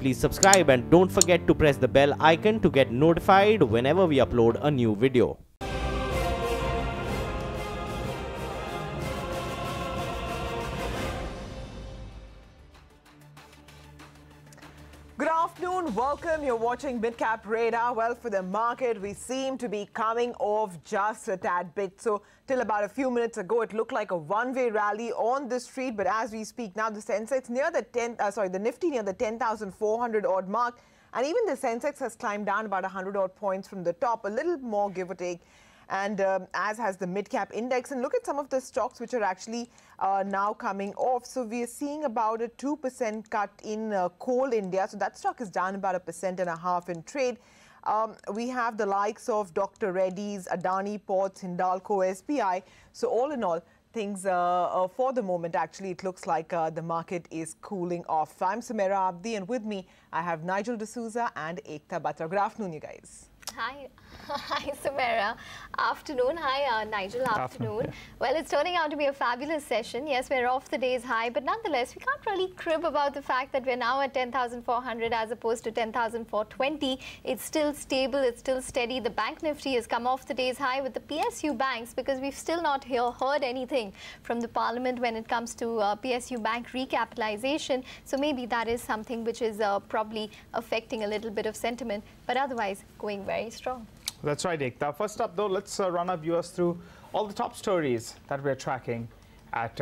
please subscribe and don't forget to press the bell icon to get notified whenever we upload a new video. Good afternoon, welcome. You're watching Midcap Radar. Well, for the market, we seem to be coming off just a tad bit. So, till about a few minutes ago, it looked like a one-way rally on the street. But as we speak now, the Sensex near the Nifty near the 10,400 odd mark, and even the Sensex has climbed down about 100 odd points from the top, a little more give or take. And as has the mid-cap index. And look at some of the stocks which are actually now coming off. So we are seeing about a 2% cut in Coal India. So that stock is down about 1.5% in trade. We have the likes of Dr. Reddy's, Adani Ports, Hindalco, SBI. So all in all, things for the moment, actually, it looks like the market is cooling off. I'm Samira Abdi, and with me, I have Nigel D'Souza and Ekta Batra. Good afternoon, you guys. Hi. Hi, Samira. Afternoon. Hi, Nigel. Afternoon. Well, it's turning out to be a fabulous session. Yes, we're off the day's high, but nonetheless, we can't really crib about the fact that we're now at 10,400 as opposed to 10,420. It's still stable. It's still steady. The Bank Nifty has come off the day's high with the PSU banks because we've still not heard anything from the Parliament when it comes to PSU bank recapitalization. So maybe that is something which is probably affecting a little bit of sentiment, but otherwise going very strong. That's right, Ekta. First up, though, let's run our viewers through all the top stories that we're tracking at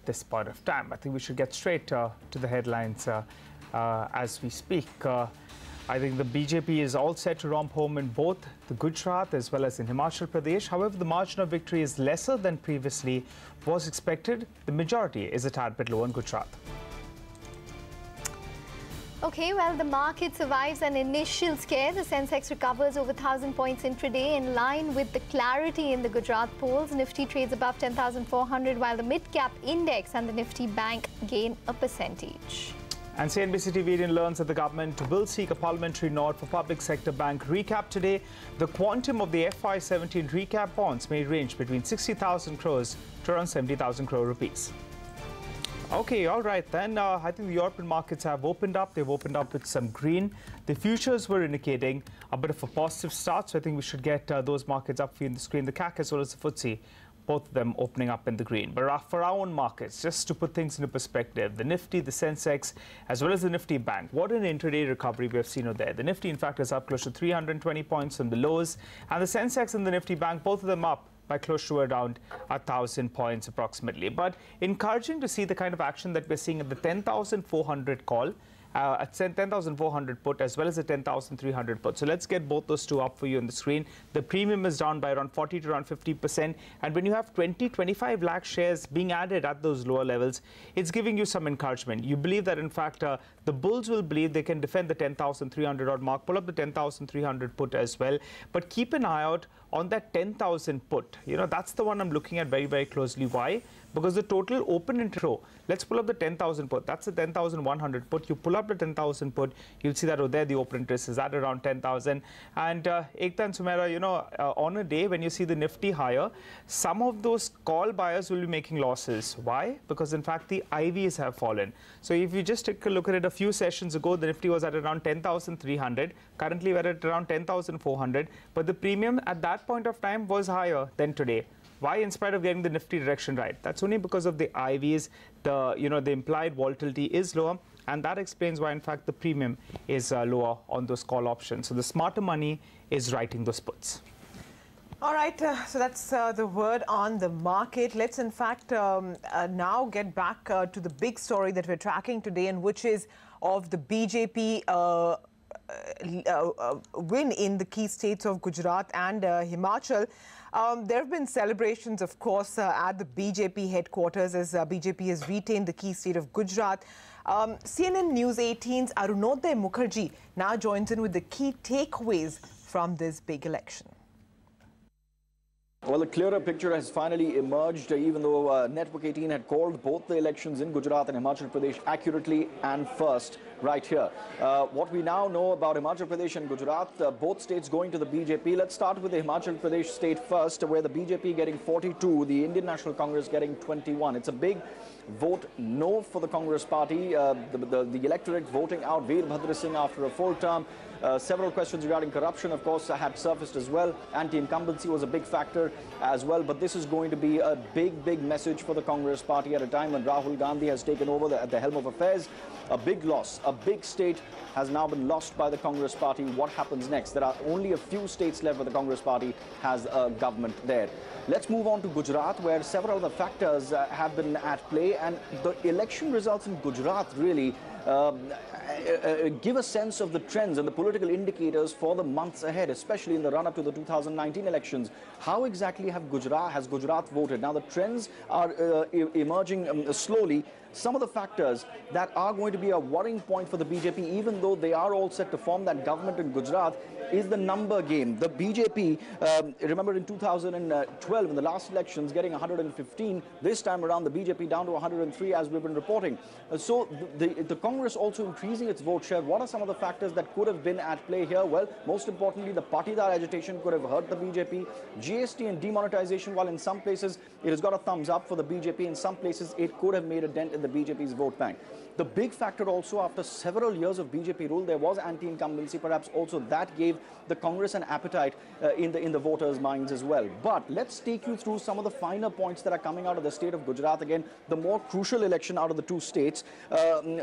this point of time. I think we should get straight to the headlines as we speak. I think the BJP is all set to romp home in both the Gujarat as well as in Himachal Pradesh. However, the margin of victory is lesser than previously was expected. The majority is a tad bit low in Gujarat. Okay, well, the market survives an initial scare. The Sensex recovers over 1,000 points intraday in line with the clarity in the Gujarat polls. Nifty trades above 10,400 while the mid-cap index and the Nifty bank gain a percentage. And CNBC TV18 learns that the government will seek a parliamentary nod for public sector bank recap today. The quantum of the FY17 recap bonds may range between 60,000 crores to around 70,000 crore rupees. Okay, all right then. I think the European markets have opened up. They've opened up with some green. The futures were indicating a bit of a positive start, so I think we should get those markets up for you in the screen. The CAC as well as the FTSE, both of them opening up in the green. But for our own markets, just to put things into perspective, the Nifty, the Sensex, as well as the Nifty Bank, what an intraday recovery we have seen over there. The Nifty, in fact, is up close to 320 points from the lows, and the Sensex and the Nifty Bank, both of them up by close to around 1,000 points approximately. But encouraging to see the kind of action that we're seeing at the 10,400 call, at 10,400 put as well as the 10,300 put. So let's get both those two up for you on the screen. The premium is down by around 40 to around 50%. And when you have 25 lakh shares being added at those lower levels, it's giving you some encouragement. You believe that, in fact, the bulls will believe they can defend the 10,300 odd mark, pull up the 10,300 put as well. But keep an eye out on that 10,000 put. You know, that's the one I'm looking at very, very closely. Why? Because the total open intro, let's pull up the 10,000 put. That's the 10,100 put. You pull up the 10,000 put, you'll see that over there the open interest is at around 10,000. And Ekta and Sumera, you know, on a day when you see the Nifty higher, some of those call buyers will be making losses. Why? Because in fact the IVs have fallen. So if you just take a look at it, a few sessions ago, the Nifty was at around 10,300. Currently we're at around 10,400. But the premium at that point of time was higher than today. Why? In spite of getting the Nifty direction right. That's only because of the IVs. The implied volatility is lower, and that explains why, in fact, the premium is lower on those call options. So the smarter money is writing those puts. All right, so that's the word on the market. Let's, in fact, now get back to the big story that we're tracking today, and which is of the BJP win in the key states of Gujarat and Himachal. There have been celebrations, of course, at the BJP headquarters as BJP has retained the key state of Gujarat. CNN News 18's Arunoday Mukherjee now joins in with the key takeaways from this big election. Well, a clearer picture has finally emerged, even though Network 18 had called both the elections in Gujarat and Himachal Pradesh accurately and first. right here. What we now know about Himachal Pradesh and Gujarat, both states going to the BJP. Let's start with the Himachal Pradesh state first, where the BJP getting 42, the Indian National Congress getting 21. It's a big vote no for the Congress party. The electorate voting out Veerbhadra Singh after a full term. Several questions regarding corruption, of course, had surfaced as well. Anti-incumbency was a big factor as well. But this is going to be a big message for the Congress party at a time when Rahul Gandhi has taken over at the helm of affairs. A big loss, a big state has now been lost by the Congress party. What happens next? There are only a few states left where the Congress party has a government there. Let's move on to Gujarat, where several other factors have been at play. And the election results in Gujarat really give a sense of the trends and the political indicators for the months ahead, especially in the run-up to the 2019 elections. How exactly has Gujarat voted? Now, the trends are emerging slowly. Some of the factors that are going to be a worrying point for the BJP, even though they are all set to form that government in Gujarat, is the number game. The BJP, remember in 2012, in the last elections, getting 115. This time around, the BJP down to 103, as we've been reporting. So the Congress also increasing its vote share. What are some of the factors that could have been at play here? Well, most importantly, the Patidar agitation could have hurt the BJP. GST and demonetization, while in some places it has got a thumbs up for the BJP, in some places it could have made a dent in the BJP's vote bank. The big factor also, after several years of BJP rule, there was anti-incumbency. Perhaps also that gave the Congress an appetite in the voters' minds as well. But let's take you through some of the finer points that are coming out of the state of Gujarat. Again, the more crucial election out of the two states.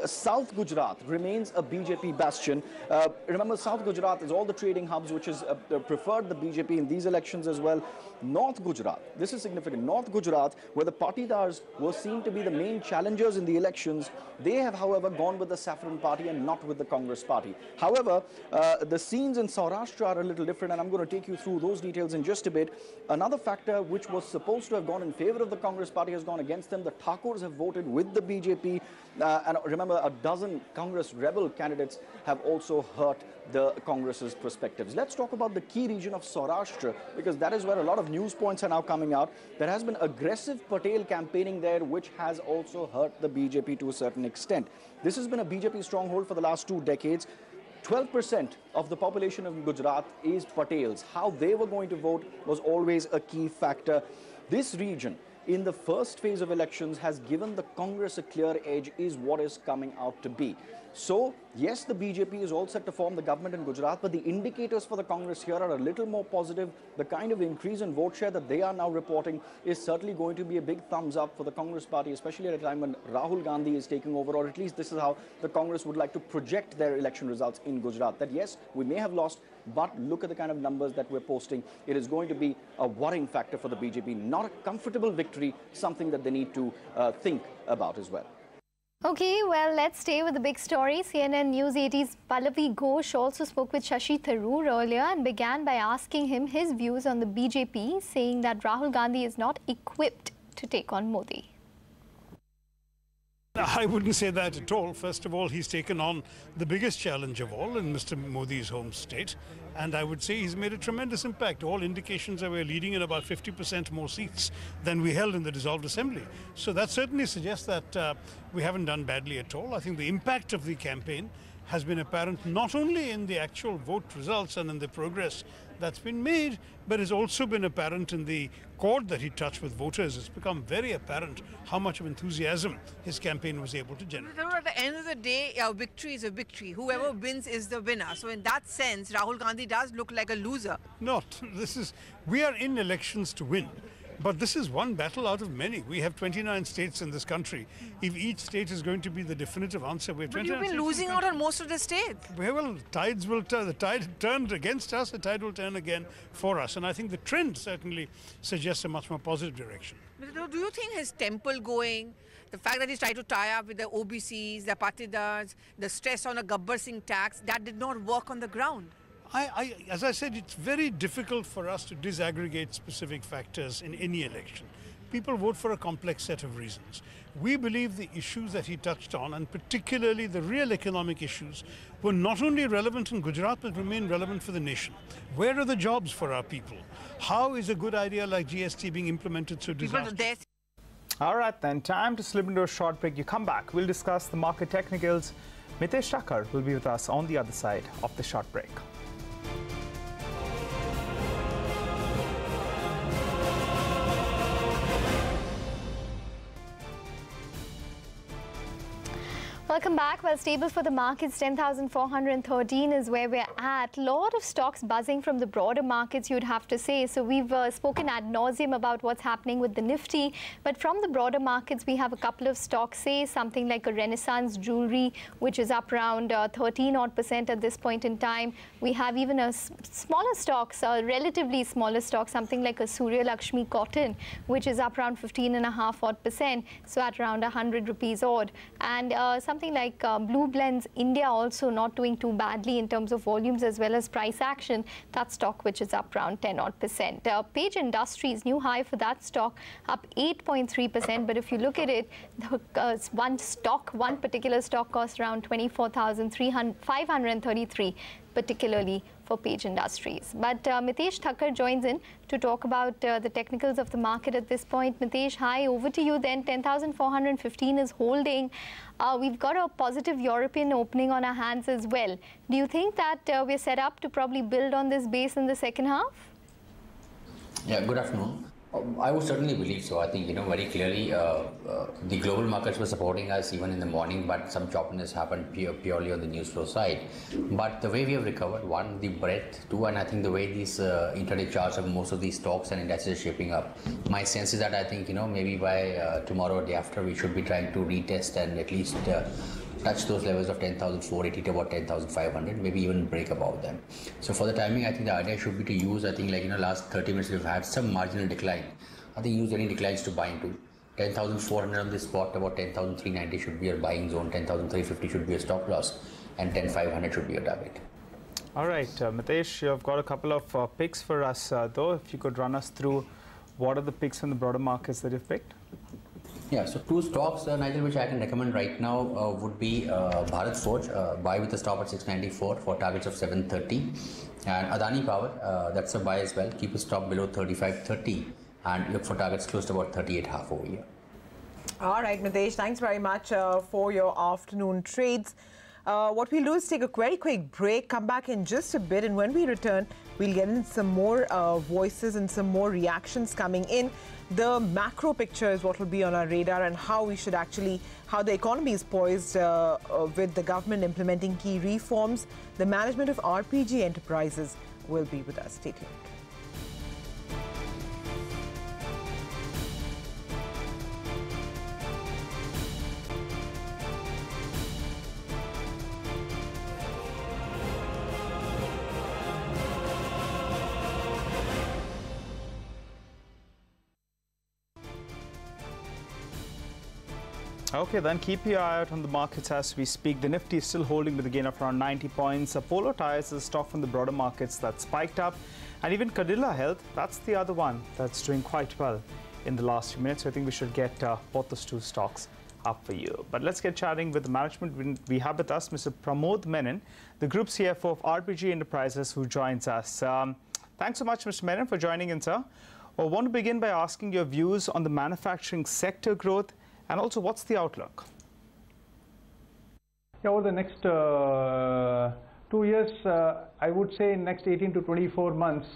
South Gujarat remains a BJP bastion. Remember, South Gujarat is all the trading hubs which has preferred the BJP in these elections as well. North Gujarat, this is significant. North Gujarat, where the Patidars were seen to be the main challengers in the elections, they have, however, gone with the Saffron party and not with the Congress party. However, the scenes in Saurashtra are a little different, and I'm going to take you through those details in just a bit. Another factor which was supposed to have gone in favor of the Congress party has gone against them. The Thakurs have voted with the BJP, and remember, a dozen Congress rebel candidates have also hurt the Congress's perspectives. Let's talk about the key region of Saurashtra, because that is where a lot of news points are now coming out. There has been aggressive Patel campaigning there, which has also hurt the BJP to a certain extent. This has been a BJP stronghold for the last 2 decades. 12% of the population of Gujarat is Patels. How they were going to vote was always a key factor. This region, in the first phase of elections, has given the Congress a clear edge, is what is coming out to be. So, yes, the BJP is all set to form the government in Gujarat, but the indicators for the Congress here are a little more positive. The kind of increase in vote share that they are now reporting is certainly going to be a big thumbs up for the Congress party, especially at a time when Rahul Gandhi is taking over, or at least this is how the Congress would like to project their election results in Gujarat. That yes, we may have lost, but look at the kind of numbers that we're posting. It is going to be a worrying factor for the BJP. Not a comfortable victory, something that they need to think about as well. Okay, well, let's stay with the big story. CNN News 18's Pallavi Ghosh also spoke with Shashi Tharoor earlier and began by asking him his views on the BJP, saying that Rahul Gandhi is not equipped to take on Modi. I wouldn't say that at all. First of all, he's taken on the biggest challenge of all in Mr. Modi's home state. And I would say he's made a tremendous impact. All indications are we're leading in about 50% more seats than we held in the dissolved assembly. So that certainly suggests that we haven't done badly at all. I think the impact of the campaign has been apparent not only in the actual vote results and in the progress that's been made, but has also been apparent in the chord that he touched with voters. It's become very apparent how much of enthusiasm his campaign was able to generate. At the end of the day, a victory is a victory. Whoever wins is the winner. So in that sense, Rahul Gandhi does look like a loser. Not. We are in elections to win. But this is one battle out of many. We have 29 states in this country. If each state is going to be the definitive answer, we have 29 But you've been losing out on most of the states. Well, tides will turn. The tide turned against us, the tide will turn again for us. And I think the trend certainly suggests a much more positive direction. But do you think his temple going, the fact that he's trying to tie up with the OBCs, the Patidars, the stress on a Gabbar Singh tax, that did not work on the ground? As I said, it's very difficult for us to disaggregate specific factors in any election. People vote for a complex set of reasons. We believe the issues that he touched on, and particularly the real economic issues, were not only relevant in Gujarat, but remain relevant for the nation. Where are the jobs for our people? How is a good idea like GST being implemented so disastrous? All right, then, time to slip into a short break. You come back, we'll discuss the market technicals Mitesh Thakkar will be with us on the other side of the short break. Welcome back. Well, stable for the markets, 10,413 is where we're at. Lot of stocks buzzing from the broader markets, you'd have to say. So we've spoken ad nauseum about what's happening with the Nifty. But from the broader markets, we have a couple of stocks, say something like a Renaissance Jewelry, which is up around 13% at this point in time. We have even a smaller stocks, a relatively smaller stock, something like a Surya Lakshmi Cotton, which is up around 15.5%, so at around 100 rupees odd. And something like Blue Blends India also not doing too badly in terms of volumes as well as price action. That stock which is up around 10%. Page Industries, new high for that stock, up 8.3%. But if you look at it, one particular stock costs around 24,533, particularly for Page Industries. But Mitesh Thakkar joins in to talk about the technicals of the market at this point. Mitesh, hi, over to you then. 10,415 is holding. We've got a positive European opening on our hands as well. Do you think that we're set up to probably build on this base in the second half? Yeah, good afternoon. I would certainly believe so. I think, very clearly the global markets were supporting us even in the morning, but some choppiness happened purely on the news flow side. But the way we have recovered, one, the breadth, two, and I think the way these intraday charts of most of these stocks and indexes are shaping up, my sense is that I think, maybe by tomorrow or day after, we should be trying to retest and at least touch those levels of 10,480 to about 10,500, maybe even break above them. So for the timing, I think the idea should be to use, I think last 30 minutes we've had some marginal decline. I think use any declines to buy into. 10,400 on this spot, about 10,390 should be your buying zone, 10,350 should be a stop loss, and 10,500 should be your target. All right, Mitesh, you've got a couple of picks for us though. If you could run us through what are the picks from the broader markets that you've picked? Yeah, so two stocks, Nigel, which I can recommend right now would be Bharat Forge, buy with a stop at 694 for targets of 730, and Adani Power, that's a buy as well. Keep a stop below 35.30 and look for targets close to about 38.5 over here. All right, Mitesh, thanks very much for your afternoon trades. What we'll do is take a very quick break, come back in just a bit, and when we return, we'll get in some more voices and some more reactions coming in. The macro picture is what will be on our radar, and how we should actually, how the economy is poised with the government implementing key reforms. The management of RPG enterprises will be with us. Stay tuned. Okay, then keep your eye out on the markets as we speak. The Nifty is still holding with a gain of around 90 points. Apollo Tyres is a stock from the broader markets that spiked up. And even Cadila Health, that's the other one that's doing quite well in the last few minutes. So I think we should get both those two stocks up for you. But let's get chatting with the management. We have with us Mr. Pramod Menon, the Group CFO of RPG Enterprises, who joins us. Thanks so much, Mr. Menon, for joining in, sir. I want to begin by asking your views on the manufacturing sector growth, and also what's the outlook? Yeah, over the next 2 years, I would say next 18 to 24 months,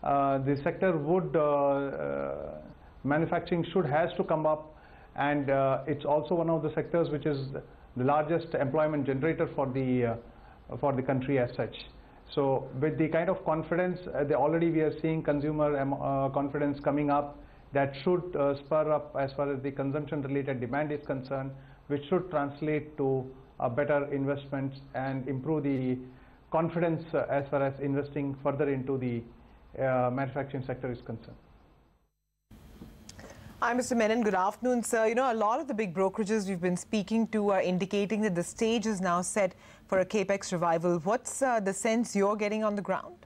the sector would, manufacturing has to come up, and it's also one of the sectors which is the largest employment generator for the country as such. So with the kind of confidence, already we are seeing consumer confidence coming up, that should spur up as far as the consumption related demand is concerned, which should translate to better investments and improve the confidence as far as investing further into the manufacturing sector is concerned. Hi, Mr. Menon. Good afternoon, sir. A lot of the big brokerages we've been speaking to are indicating that the stage is now set for a capex revival. What's the sense you're getting on the ground?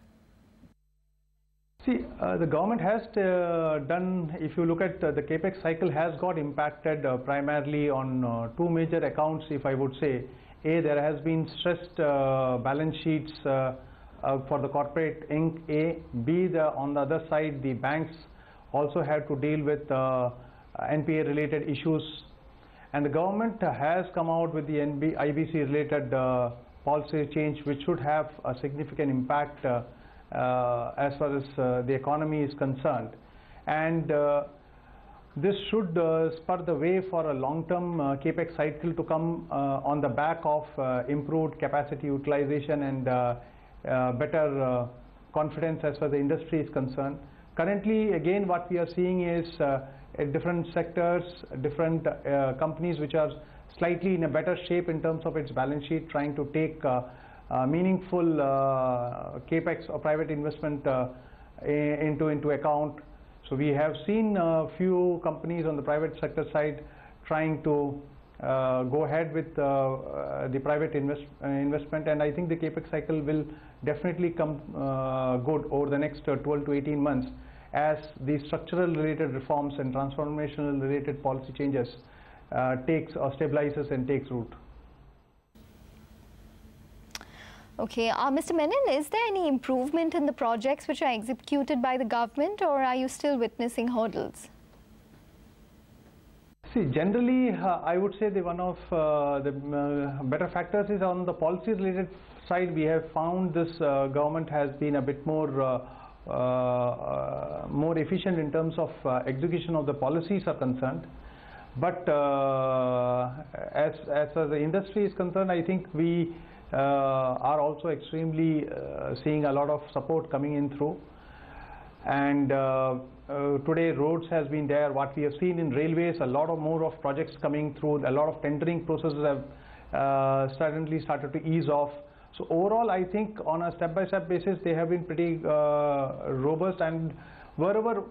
See, the government has done, if you look at the capex cycle has got impacted primarily on two major accounts, if I would say. A, there has been stressed balance sheets for the corporate Inc. A. B, on the other side, the banks also had to deal with NPA related issues. And the government has come out with the IBC related policy change, which should have a significant impact as far as the economy is concerned. And this should spur the way for a long-term capex cycle to come on the back of improved capacity utilization and better confidence as far as the industry is concerned. Currently, again, what we are seeing is different sectors, different companies which are slightly in a better shape in terms of its balance sheet, trying to take meaningful capex or private investment into account. So we have seen a few companies on the private sector side trying to go ahead with the private investment, and I think the capex cycle will definitely come good over the next 12 to 18 months as the structural related reforms and transformational related policy changes takes or stabilizes and takes root. Okay, Mr. Menon, is there any improvement in the projects which are executed by the government, or are you still witnessing hurdles? See, generally, I would say one of the better factors is on the policy related side. We have found this government has been a bit more efficient in terms of execution of the policies are concerned. But as the industry is concerned, I think we are also extremely seeing a lot of support coming in through. And today roads has been there. What we have seen in railways, a lot of more of projects coming through. A lot of tendering processes have suddenly started to ease off. So overall, I think on a step-by-step basis, they have been pretty robust. And wherever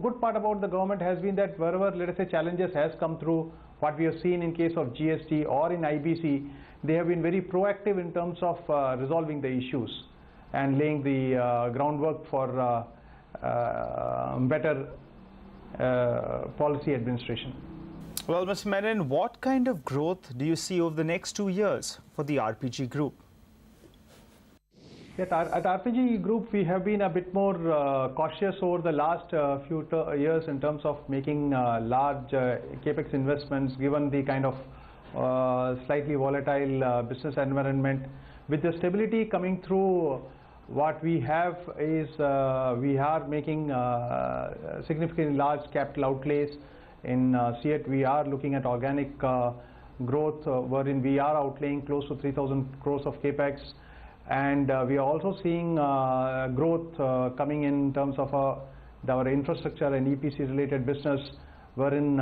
good part about the government has been that wherever, let us say, challenges has come through, what we have seen in case of GST or in IBC, they have been very proactive in terms of resolving the issues and laying the groundwork for better policy administration. Well, Mr. Menon, what kind of growth do you see over the next 2 years for the RPG Group? At RPG Group, we have been a bit more cautious over the last few years in terms of making large capex investments, given the kind of slightly volatile business environment. With the stability coming through, what we have is we are making significantly large capital outlays. In CEAT, we are looking at organic growth, wherein we are outlaying close to 3,000 crores of capex. And we are also seeing growth coming in terms of our infrastructure and EPC related business, wherein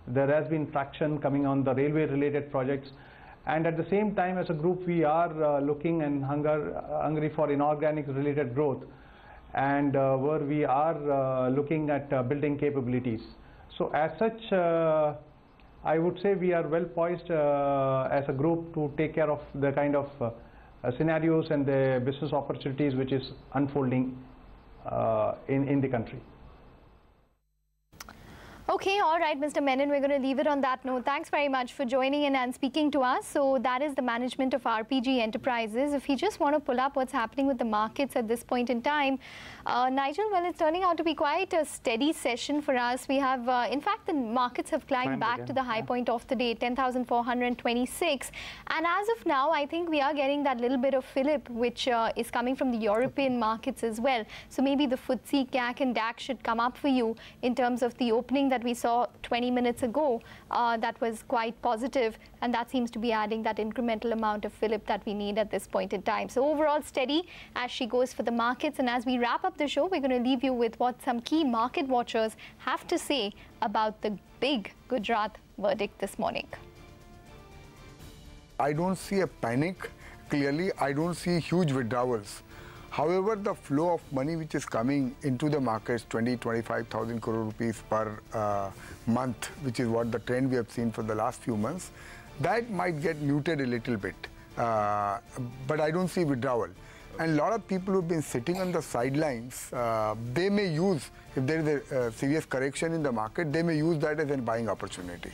there has been traction coming on the railway related projects. And at the same time, as a group, we are looking and hungry for inorganic related growth, and where we are looking at building capabilities. So as such, I would say we are well poised as a group to take care of the kind of scenarios and the business opportunities which is unfolding in the country. Okay, all right, Mr. Menon, we're going to leave it on that note. Thanks very much for joining in and speaking to us. So that is the management of RPG Enterprises. If you just want to pull up what's happening with the markets at this point in time, Nigel, well, it's turning out to be quite a steady session for us. We have, in fact, the markets have climbed back again to the high point of the day, 10,426. And as of now, I think we are getting that little bit of fillip, which is coming from the European markets as well. So maybe the FTSE, CAC and DAX should come up for you in terms of the opening that we saw 20 minutes ago. That was quite positive, and that seems to be adding that incremental amount of fillip that we need at this point in time. So overall steady as she goes for the markets. And as we wrap up the show, we're going to leave you with what some key market watchers have to say about the big Gujarat verdict this morning. I don't see a panic. Clearly, I don't see huge withdrawals. However, the flow of money which is coming into the markets, 25,000 crore rupees per month, which is what the trend we have seen for the last few months, that might get muted a little bit. But I don't see withdrawal. And a lot of people who've been sitting on the sidelines, they may use, if there is a serious correction in the market, they may use that as a buying opportunity.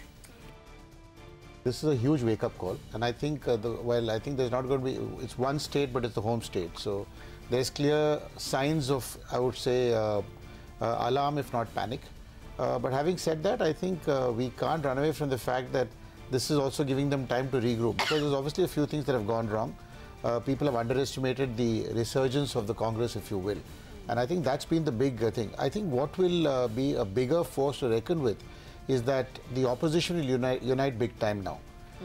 This is a huge wake-up call, and I think, well, I think there's not going to be, it's one state, but it's the home state. So there's clear signs of, I would say, alarm, if not panic. But having said that, I think we can't run away from the fact that this is also giving them time to regroup, because there's obviously a few things that have gone wrong. People have underestimated the resurgence of the Congress, if you will. And I think that's been the big thing. I think what will be a bigger force to reckon with is that the opposition will unite big time now.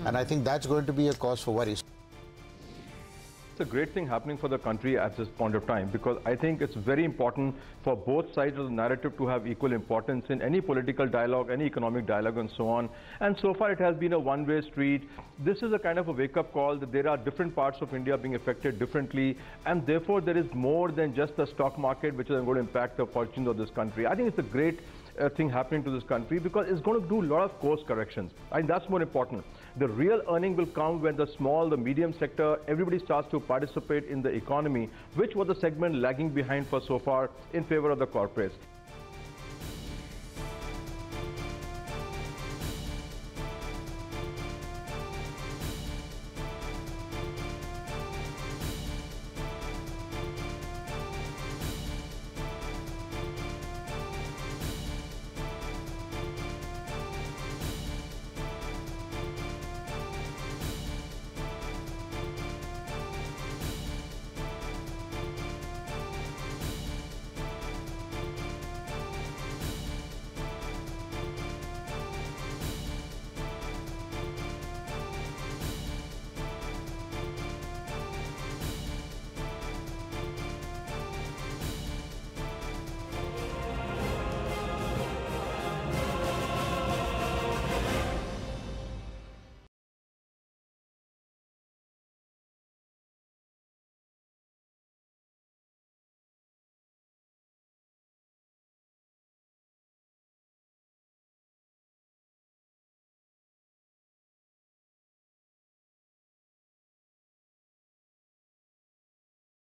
And I think that's going to be a cause for worry. It's a great thing happening for the country at this point of time, because I think it's very important for both sides of the narrative to have equal importance in any political dialogue, any economic dialogue and so on. And so far it has been a one-way street. This is a kind of a wake-up call that there are different parts of India being affected differently, and therefore there is more than just the stock market which is going to impact the fortunes of this country. I think it's a great thing happening to this country, because it's going to do a lot of course corrections. I think that's more important. The real earning will come when the small, the medium sector, everybody starts to participate in the economy, which was the segment lagging behind for so far in favor of the corporates.